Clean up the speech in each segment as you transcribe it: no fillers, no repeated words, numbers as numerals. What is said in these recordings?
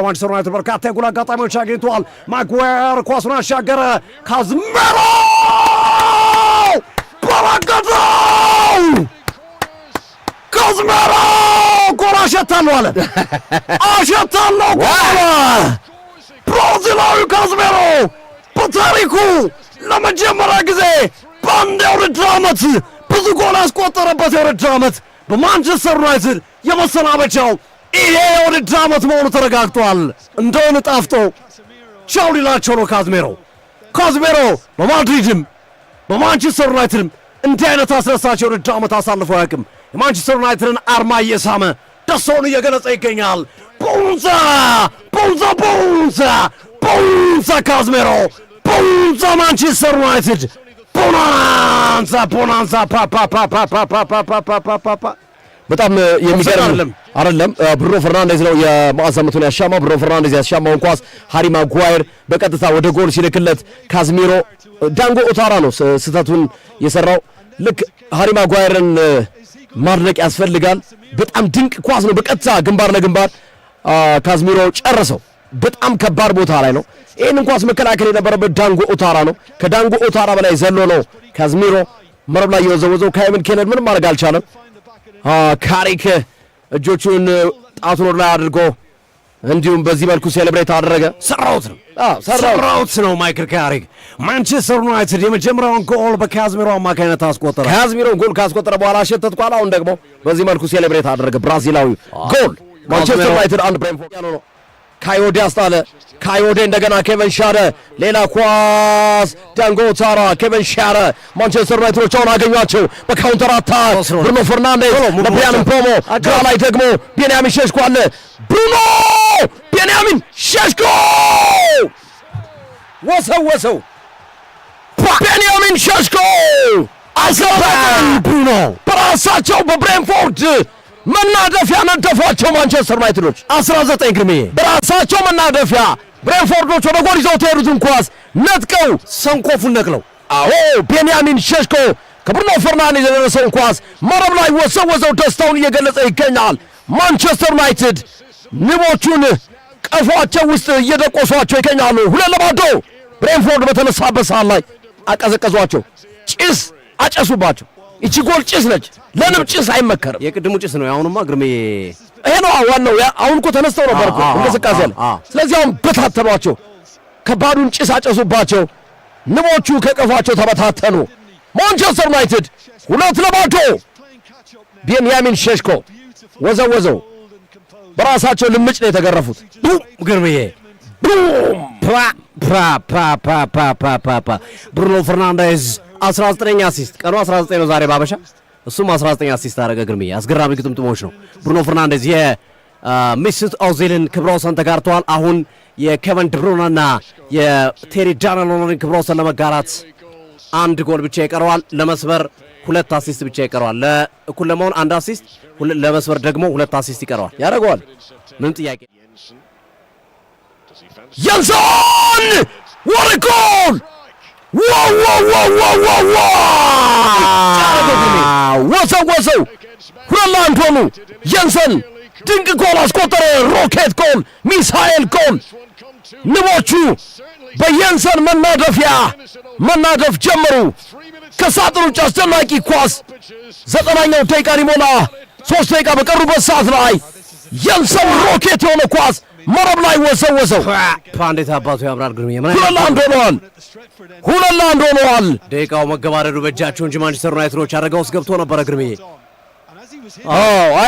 ማንቸስተር ዩናይትድ በርካታ የጎል አጋጣሚዎች አግኝቷል። ማጓየር ኳሱን አሻገረ። ካዝሜሮ በረገጠው ካዝሜሮ ጎል አሸታለሁ አለ። አሸታለሁ ጎል ብራዚላዊ ካዝሜሮ በታሪኩ ለመጀመሪያ ጊዜ በአንድ የውድድር ዓመት ብዙ ጎል ያስቆጠረበት የውድድር ዓመት በማንቸስተር ዩናይትድ የመሰናበቻው ይሄ የውድድር ዓመት መሆኑ ተረጋግጧል። እንደውን ጣፍጦ ቻው ሊላቸው ነው ካዝሜሮ በማድሪድም በማንቸስተር ዩናይትድም እንዲህ አይነት አስደሳች የውድድር ዓመት አሳልፎ አያውቅም። የማንቸስተር ዩናይትድን አርማ እየሳመ ደስታውን እየገለጸ ይገኛል። ቦንዛ ካዝሜሮ ቦንዛ ማንቸስተር ዩናይትድ ቦናንዛ በጣም የሚገርም አይደለም። ብሩኖ ፈርናንዴዝ ነው የማዕዘኑን ያሻማው። ብሩኖ ፈርናንዴዝ ያሻማውን ኳስ ሃሪ ማጓየር በቀጥታ ወደ ጎል ሲልክለት ካዝሜሮ ዳንጎ ኦታራ ነው ስህተቱን የሰራው። ልክ ሃሪ ማጓየርን ማድነቅ ያስፈልጋል። በጣም ድንቅ ኳስ ነው። በቀጥታ ግንባር ለግንባር ካዝሜሮ ጨረሰው። በጣም ከባድ ቦታ ላይ ነው። ይህንን ኳስ መከላከል የነበረበት ዳንጎ ኦታራ ነው። ከዳንጎ ኦታራ በላይ ዘሎ ነው ካዝሜሮ መረብ ላይ የወዘወዘው። ካይመን ኬነድ ምንም ማድረግ አልቻለም። ካሪክ እጆቹን ጣቱን ወደ ላይ አድርጎ እንዲሁም በዚህ መልኩ ሴሌብሬት አደረገ። ሰራውት ነው ማይክል ካሪክ። ማንቸስተር ዩናይትድ የመጀመሪያውን ጎል በካዝሜሮ አማካኝነት አስቆጠረ። ካዝሜሮን ጎል ካስቆጠረ በኋላ አሸተትኳል። አሁን ደግሞ በዚህ መልኩ ሴሌብሬት አደረገ። ብራዚላዊ ጎል ማንቸስተር ዩናይትድ አንድ ብሬንፎርድ ያለው ነው። ካዮዴ አስጣለ። ካዮዴ እንደገና ኬቨን ሻረ። ሌላ ኳስ ዳንጎ ኦታራ። ኬቨን ሻረ። ማንቸስተር ዩናይትዶች አሁን አገኟቸው በካውንተር አታክ። ብሩኖ ፈርናንዴዝ ለብሪያን ምቦሞ፣ ግራ ላይ ደግሞ ቤንያሚን ሼሽኮ አለ። ቤንያሚን ሼሽኮ ወሰወሰው። ቤንያሚን ሼሽኮ አሰባን። ብሩኖ በራሳቸው በብሬንፎርድ መናደፊያ ነደፏቸው ማንቸስተር ዩናይትዶች 19 ግርምዬ በራሳቸው መናደፊያ ብሬንፎርዶች ወደ ጎል ይዘው ተሄዱትን ኳስ ነጥቀው ሰንኮፉን ነቅለው። አዎ ቤንያሚን ሼሽኮ ከብሩኖ ፈርናንዴዝ የደረሰውን ኳስ መረብ ላይ ወሰወዘው። ደስታውን እየገለጸ ይገኛል። ማንቸስተር ዩናይትድ ንቦቹን ቀፏቸው ውስጥ እየደቆሷቸው ይገኛሉ። 2-0 ብሬንፎርድ በተነሳበት ሰዓት ላይ አቀዘቀዟቸው። ጭስ አጨሱባቸው። እቺ ጎል ጭስ ነች። ለንም ጭስ አይመከርም። የቅድሙ ጭስ ነው። አሁንማ ግርሜ ይሄ ነው ዋናው። አሁን እኮ ተነስተው ነበር እኮ እንቅስቃሴ አለ። ስለዚህ አሁን በታተኗቸው። ከባዱን ጭስ አጨሱባቸው። ንቦቹ ከቀፏቸው ተበታተኑ። ማንቸስተር ዩናይትድ 2-0 ቤንያሚን ሼሽኮ ወዘወዘው። በራሳቸው ልምጭ ነው የተገረፉት። ግርሜዬ ብሩኖ ፈርናንዴዝ 19 አሲስት ቀኑ 19 ነው ዛሬ ባበሻ። እሱም 19 አሲስት አደረገ። ግርምዬ አስገራሚ ግጥምጥሞች ነው። ብሩኖ ፈርናንዴዝ የሚስት ኦዚልን ክብረ ወሰን ተጋርተዋል። አሁን የኬቨን ድብሩይነና የቴሪ ዳንሎንን ክብረ ወሰን ለመጋራት አንድ ጎል ብቻ ይቀረዋል። ለመስበር 2 አሲስት ብቻ ይቀረዋል። ለእኩል ለመሆን 1 አሲስት፣ ለመስበር ደግሞ 2 አሲስት ይቀረዋል። ያደርገዋል። ምንም ጥያቄ የንሰን what a goal! ወሰወሰው 2-1 ሆኑ። የንሰን ድንቅ ጎል አስቆጠረ። ሮኬት ጎል፣ ሚሳኤል ጎል። ንቦቹ በየንሰን መናደፍ ጀመሩ። ከሳጥን ውጭ አስደናቂ ኳስ 90ኛው ደቂቃ ሊሞላ 3 ደቂቃ በቀሩበት ሰዓት ላይ የንሰን ሮኬት የሆነ ኳስ መረብ ላይ ወሰወሰው። እንዴት አባቱ ያምራል ግርምዬ። 2-1 ሆነዋል። ደቂቃው መገባደዱ በእጃቸው እንጂ ማንቸስተር ዩናይትዶች አደጋ ውስጥ ገብቶ ነበረ ግርምዬ።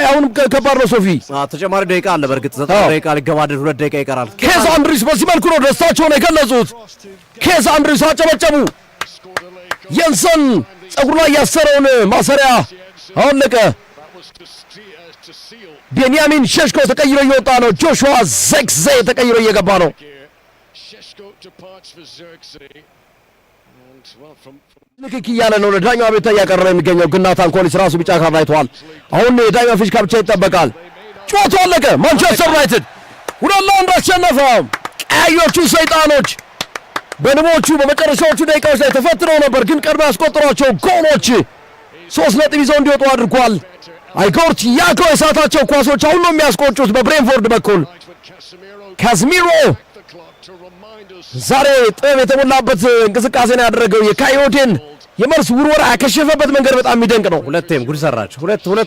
አሁንም ከባድ ነው ሶፊ። ተጨማሪ ደቂቃ አለ። በእርግጥ 9 ደቂቃ ሊገባደድ 2 ደቂቃ ይቀራል። ኬዝ አንድሪስ በዚህ መልኩ ነው ደስታቸውን የገለጹት። ኬዝ አንድሪስ አጨበጨቡ። የንሰን ጸጉር ላይ ያሰረውን ማሰሪያ አወለቀ። ቤንያሚን ሼሽኮ ተቀይሮ እየወጣ ነው። ጆሹዋ ዘርክዜ ተቀይሮ እየገባ ነው። ንክክ እያለ ነው። ለዳኛው አቤቱታ እያቀረበ የሚገኘው ግን ናታን ኮሊንስ ራሱ ቢጫ ካርድ አይቷል። አሁን የዳኛው ፊሽካ ብቻ ይጠበቃል። ጨዋታ አለቀ። ማንቸስተር ዩናይትድ 2-1 አሸነፈ። ቀያዮቹ ሰይጣኖች በንቦቹ በመጨረሻዎቹ ደቂቃዎች ላይ ተፈትነው ነበር፣ ግን ቀድሞ ያስቆጠሯቸው ጎሎች 3 ነጥብ ይዘው እንዲወጡ አድርጓል። አይጎርች ያኮ የሳታቸው ኳሶች አሁን ነው የሚያስቆጩት በብሬንፎርድ በኩል ካዝሚሮ ዛሬ ጥበብ የተሞላበት እንቅስቃሴ ነው ያደረገው። የካዮዴን የመልስ ውርወራ ያከሸፈበት መንገድ በጣም የሚደንቅ ነው። ሁለቴም ጉድ ሰራች። ሁለቱን